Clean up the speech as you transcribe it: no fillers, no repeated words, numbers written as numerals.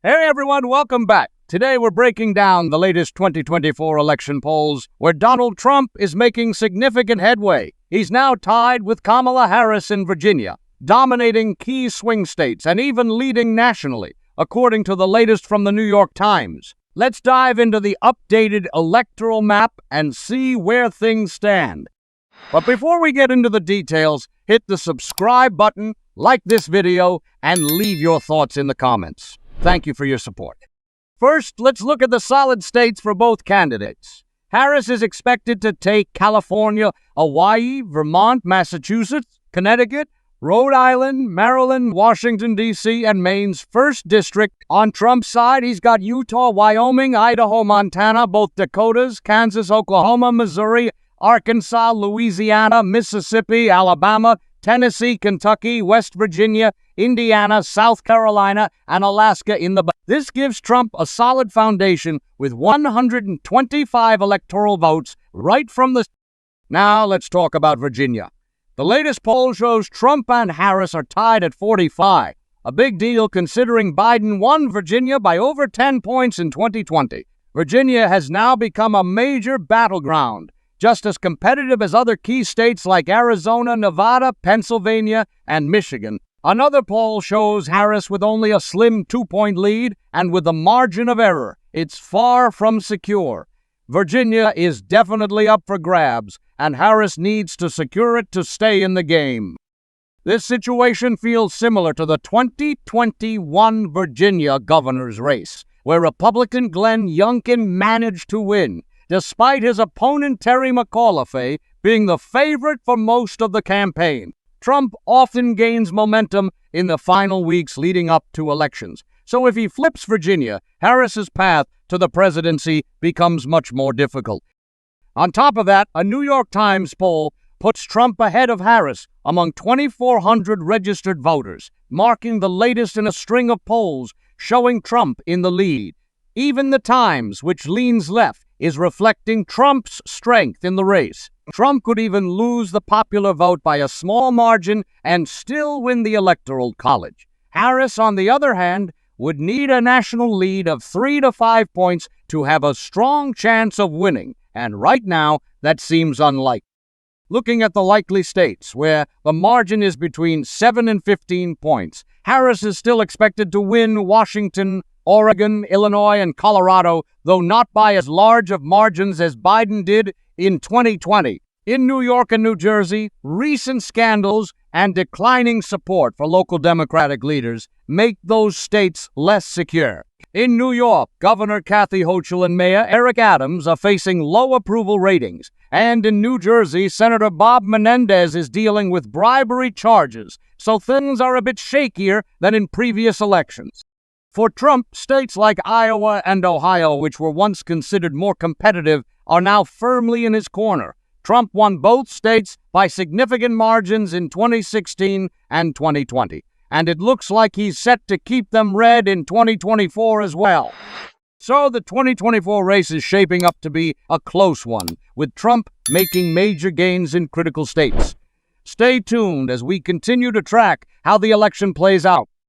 Hey everyone, welcome back. Today we're breaking down the latest 2024 election polls where Donald Trump is making significant headway. He's now tied with Kamala Harris in Virginia, dominating key swing states and even leading nationally, according to the latest from the New York Times. Let's dive into the updated electoral map and see where things stand. But before we get into the details, hit the subscribe button, like this video, and leave your thoughts in the comments. Thank you for your support. First, let's look at the solid states for both candidates. Harris is expected to take California, Hawaii, Vermont, Massachusetts, Connecticut, Rhode Island, Maryland, Washington, D.C., and Maine's 1st District. On Trump's side, he's got Utah, Wyoming, Idaho, Montana, both Dakotas, Kansas, Oklahoma, Missouri, Arkansas, Louisiana, Mississippi, Alabama, Tennessee, Kentucky, West Virginia, Indiana, South Carolina, and Alaska in the... This gives Trump a solid foundation with 125 electoral votes right from the... Now let's talk about Virginia. The latest poll shows Trump and Harris are tied at 45. A big deal considering Biden won Virginia by over 10 points in 2020. Virginia has now become a major battleground, just as competitive as other key states like Arizona, Nevada, Pennsylvania, and Michigan. Another poll shows Harris with only a slim 2-point lead and with a margin of error. It's far from secure. Virginia is definitely up for grabs, and Harris needs to secure it to stay in the game. This situation feels similar to the 2021 Virginia governor's race, where Republican Glenn Youngkin managed to win, despite his opponent Terry McAuliffe being the favorite for most of the campaign. Trump often gains momentum in the final weeks leading up to elections. So if he flips Virginia, Harris's path to the presidency becomes much more difficult. On top of that, a New York Times poll puts Trump ahead of Harris among 2,400 registered voters, marking the latest in a string of polls showing Trump in the lead. Even the Times, which leans left, is reflecting Trump's strength in the race. Trump could even lose the popular vote by a small margin and still win the Electoral College. Harris, on the other hand, would need a national lead of 3 to 5 points to have a strong chance of winning, and right now, that seems unlikely. Looking at the likely states, where the margin is between 7 and 15 points, Harris is still expected to win Washington, Oregon, Illinois, and Colorado, though not by as large of margins as Biden did in 2020. In New York and New Jersey, recent scandals and declining support for local Democratic leaders make those states less secure. In New York, Governor Kathy Hochul and Mayor Eric Adams are facing low approval ratings. And in New Jersey, Senator Bob Menendez is dealing with bribery charges, so things are a bit shakier than in previous elections. For Trump, states like Iowa and Ohio, which were once considered more competitive, are now firmly in his corner. Trump won both states by significant margins in 2016 and 2020, and it looks like he's set to keep them red in 2024 as well. So the 2024 race is shaping up to be a close one, with Trump making major gains in critical states. Stay tuned as we continue to track how the election plays out.